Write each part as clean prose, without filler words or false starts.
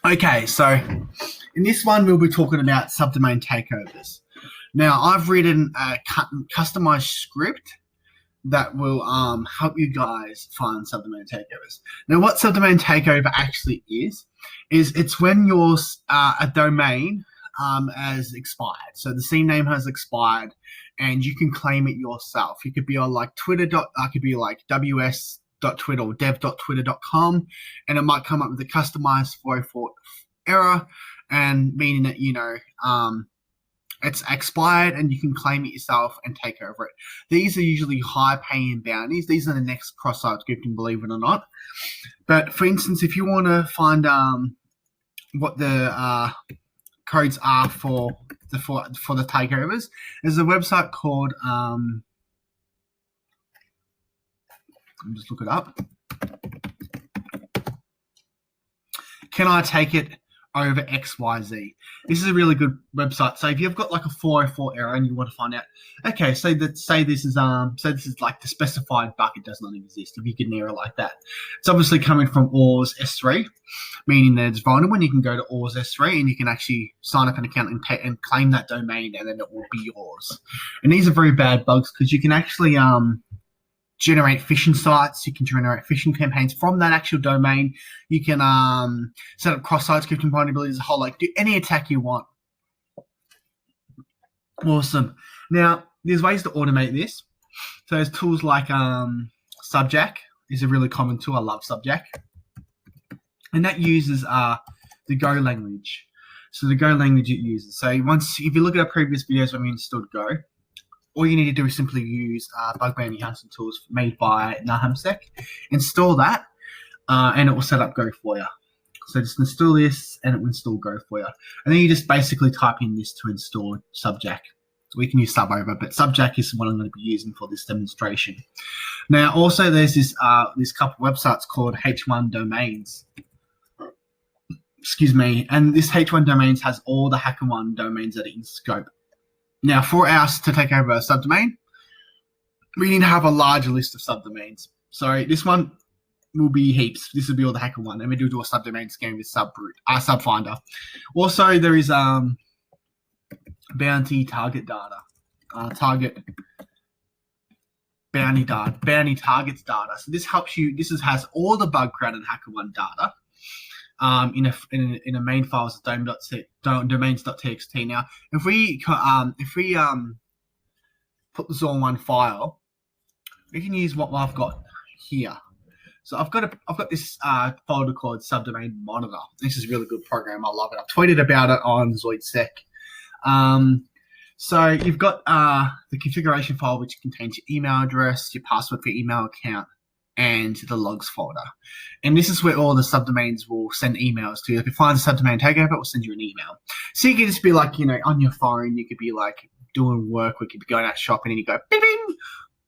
Okay, so in this one, we'll be talking about subdomain takeovers. Now, I've written a customized script that will help you guys find subdomain takeovers. Now, what subdomain takeover actually is it's when your a domain has expired. So the C name has expired, and you can claim it yourself. It could be on like Twitter. Could be like ws.twitter or dev.twitter.com, and it might come up with a customized 404 error, and meaning that it's expired and you can claim it yourself and take over it. These are usually high-paying bounties. These are the next cross-site scripting, believe it or not. But for instance, if you want to find what the codes are for the takeovers, there's a website called I'll just look it up. Can I take it over XYZ? This is a really good website. So if you've got like a 404 error and you want to find out, okay, say this is like the specified bucket does not exist. If you get an error like that, it's obviously coming from ORS S3, meaning that it's vulnerable. And you can go to ORS S3 and you can actually sign up an account and claim that domain, and then it will be yours. And these are very bad bugs because you can actually generate phishing sites. You can generate phishing campaigns from that actual domain. You can set up cross-site scripting vulnerabilities, do any attack you want. Awesome. Now, there's ways to automate this. So there's tools like Subjack is a really common tool. I love Subjack. And that uses the Go language. So the Go language it uses. So if you look at our previous videos when we installed Go, all you need to do is simply use bug bounty hunting tools made by Nahamsec. Install that, and it will set up Go for you. So just install this, and it will install Go for you. And then you just basically type in this to install Subjack. We can use Subover, but Subjack is what I'm going to be using for this demonstration. Now, also there's this couple websites called H1 Domains. Excuse me. And this H1 Domains has all the HackerOne domains that are in scope. Now, for us to take over a subdomain, we need to have a larger list of subdomains. So this one will be heaps. This will be all the HackerOne, and we do a subdomain scan with Subfinder. Also, there is bounty target data, bounty targets data. So this helps you. Has all the bug crowd and HackerOne data. In a main file as domains.txt. Now, if we put this all in one file, we can use what I've got here. So I've got this folder called Subdomain Monitor. This is a really good program. I love it. I've tweeted about it on ZoidSec. So you've got the configuration file, which contains your email address, your password for your email account, and the logs folder. And this is where all the subdomains will send emails to you. If you find a subdomain takeover, it will send you an email. So you can just be like, on your phone, you could be like doing work, we could be going out shopping, and you go, bing, bing,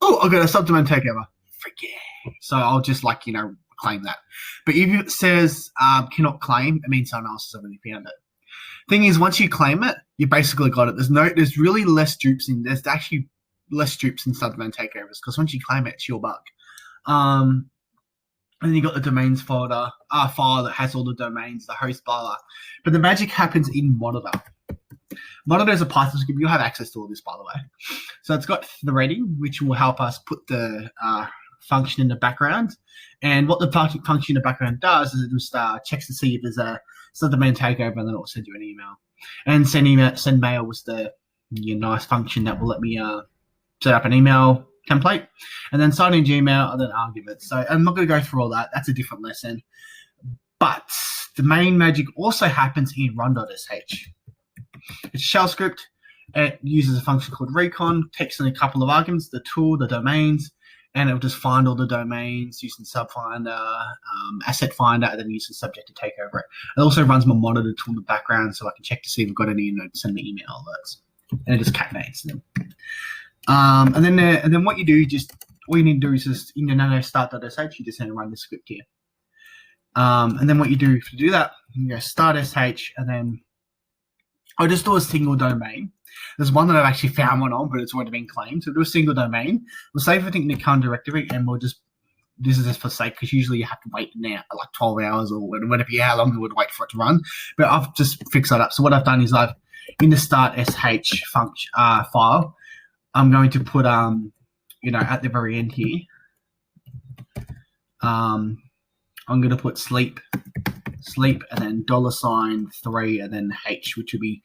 oh, I've got a subdomain takeover. Freak yeah. So I'll just claim that. But if it says cannot claim, it means someone else has already found it. Thing is, once you claim it, you basically got it. There's really less dupes there's actually less dupes in subdomain takeovers, because once you claim it, it's your bug. And then you got the domains folder, file that has all the domains, the host, blah, blah. But the magic happens in Monitor. Monitor is a Python script. You'll have access to all this, by the way. So it's got threading, which will help us put the function in the background. And what the function in the background does is it just checks to see if there's a subdomain takeover, and then it will send you an email. And send mail was the nice function that will let me set up an email template, and then sign in Gmail, and then arguments. So I'm not going to go through all that. That's a different lesson. But the main magic also happens in run.sh. It's a shell script. It uses a function called recon, takes in a couple of arguments, the tool, the domains, and it'll just find all the domains using Subfinder, Asset Finder, and then using Subject to take over it. It also runs my Monitor tool in the background, so I can check to see if I've got any and send me email alerts. And it just concatenates them. And then what you do, all you need to do is just in your nano start.sh, you just need to run the script here. And then what you do to do that, you go start sh, and then I'll just do a single domain. There's one that I've actually found one on, but it's already been claimed. So do a single domain. We'll save everything in the current directory, and we'll just this is just for sake, because usually you have to wait now like 12 hours or whatever, how long you would wait for it to run. But I've just fixed that up. So what I've done is I've, in the start sh function file, I'm going to put, you know, at the very end here, I'm going to put sleep, and then $3 and then H, which would be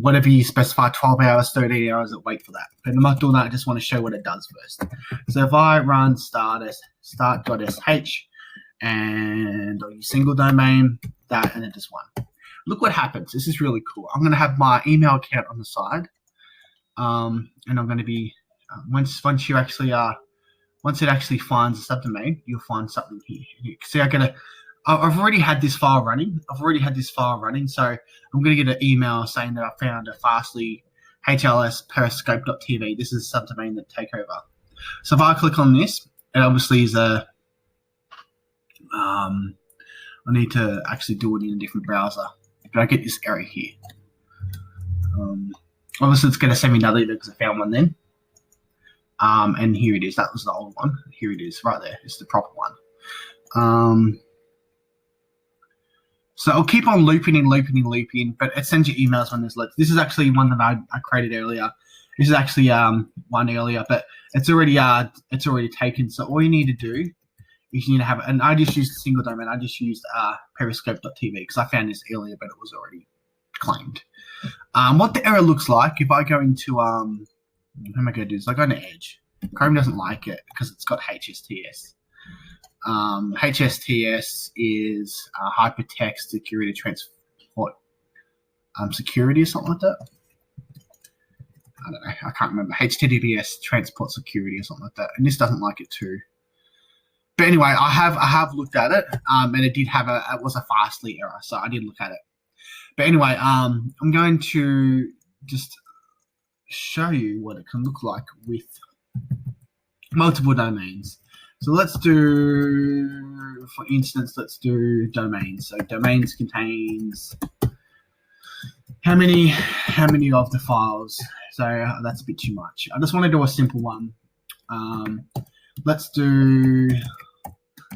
whatever you specify, 12 hours, 13 hours, I'll wait for that. But I'm not doing that, I just want to show what it does first. So if I run start.sh and I'll use single domain, that, and then just one. Look what happens. This is really cool. I'm going to have my email account on the side. And I'm going to be, once you actually once it actually finds a subdomain, you'll find something here. You see, I've already had this file running. So I'm going to get an email saying that I found a Fastly HLS per scope.tv. This is a subdomain that takeover. So if I click on this, it obviously is a, I need to actually do it in a different browser. But I get this error here. Obviously it's going to send me another because I found one then. And here it is. That was the old one. Here it is, right there. It's the proper one. So I'll keep on looping, but it sends you emails when there's loops. This is actually one that I created earlier. This is actually one earlier, but it's already taken. So all you need to do is you need to have, and I just used a single domain. I just used periscope.tv because I found this earlier, but it was already claimed. What the error looks like if I go into how am I going to do this? I go into Edge. Chrome doesn't like it because it's got HSTS. HSTS is hypertext security transport security or something like that. I don't know. I can't remember. HTTPS transport security or something like that. And this doesn't like it too. But anyway, I have looked at it, and it did have it was a Fastly error, so I did look at it. But anyway, I'm going to just show you what it can look like with multiple domains. So let's do, for instance, let's do domains. So domains contains how many of the files? So that's a bit too much. I just want to do a simple one. Let's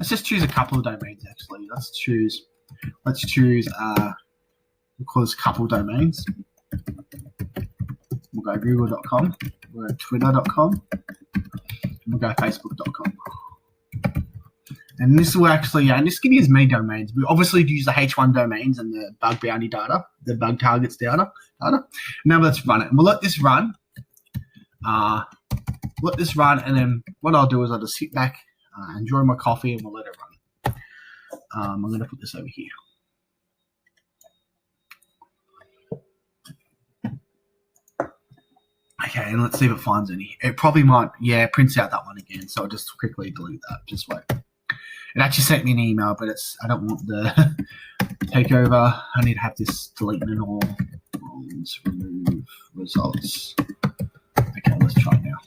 just choose a couple of domains actually. Let's choose we'll call this couple domains. We'll go google.com, we'll go twitter.com, and we'll go facebook.com. And this will actually, and this can use many domains. We obviously use the H1 domains and the bug bounty data, the bug targets data. Now let's run it. And we'll let this run. And then what I'll do is I'll just sit back, enjoy my coffee, and we'll let it run. I'm going to put this over here. Okay, and let's see if it finds any. It probably might, yeah, it prints out that one again. So I'll just quickly delete that. Just wait. It actually sent me an email, but I don't want the takeover. I need to have this deleting and all. Let's remove results. Okay, let's try it now.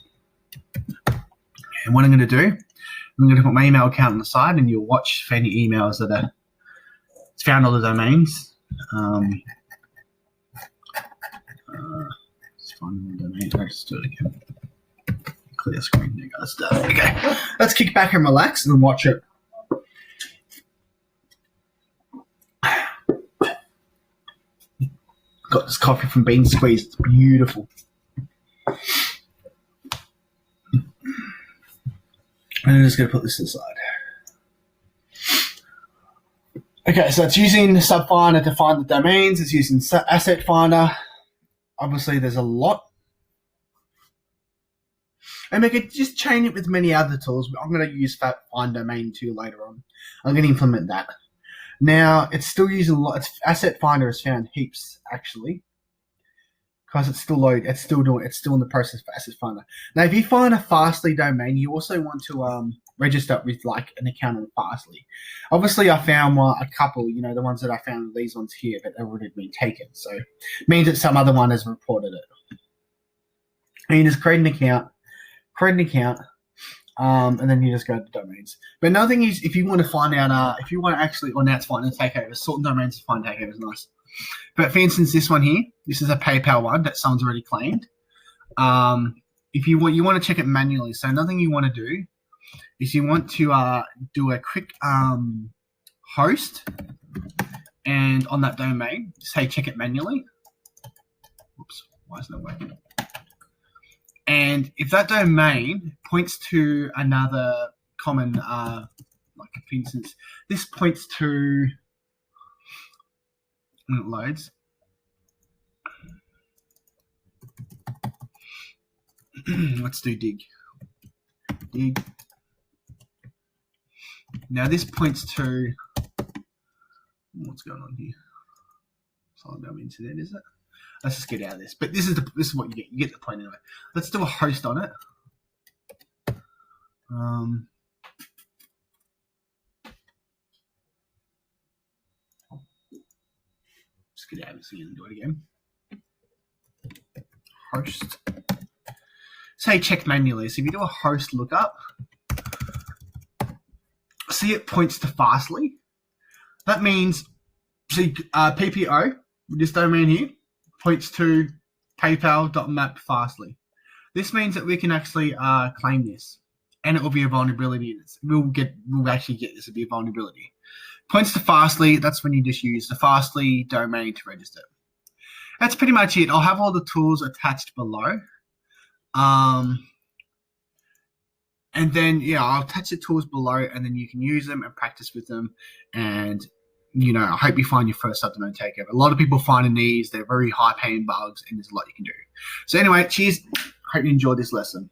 And what I'm going to do, I'm going to put my email account on the side, and you'll watch for any emails that it's found all the domains. Let's find the domain. Let's do it again. Clear screen. There you go. Let's do it. Okay, let's kick back and relax and watch it. Got this coffee from Bean Squeeze. It's beautiful. And I'm just going to put this aside. Okay, so it's using Subfinder to find the domains. It's using Asset Finder. Obviously, there's a lot. And we could just chain it with many other tools. I'm going to use Find Domain 2 later on. I'm going to implement that. Now, it's still using a lot. Asset Finder has found heaps, actually. Because it's still loaded. It's still in the process for Asset Finder. Now, if you find a Fastly domain, you also want to register with like an account on Fastly. Obviously, I found a couple, the ones that I found, these ones here, but they've already been taken. So it means that some other one has reported it. And you just create an account, and then you just go to domains. But another thing is, if you want to find out, if you want to actually, or now it's finding takeovers, sorting domains to find takeovers, nice. But for instance, this one here, this is a PayPal one that someone's already claimed. If you want to check it manually. So another thing you want to do is you want to do a quick host, and on that domain, say check it manually. Whoops, why isn't it working? And if that domain points to another common, like for instance, this points to, when it loads, let's do dig. Now this points to, what's going on here? Solid internet, is it? Let's just get out of this. But this is what you get. You get the point anyway. Let's do a host on it. Just get out of this again and do it again. Host. Say check manually. So if you do a host lookup, see it points to Fastly. That means, see, PPO, this domain here, points to PayPal.map Fastly. This means that we can actually claim this, and it will be a vulnerability. We'll actually get this to be a vulnerability. Points to Fastly. That's when you just use the Fastly domain to register. That's pretty much it. I'll have all the tools attached below. And then, yeah, I'll attach the tools below, and then you can use them and practice with them. And, you know, I hope you find your first subdomain takeover. A lot of people finding these, they're very high-paying bugs, and there's a lot you can do. So anyway, cheers. Hope you enjoyed this lesson.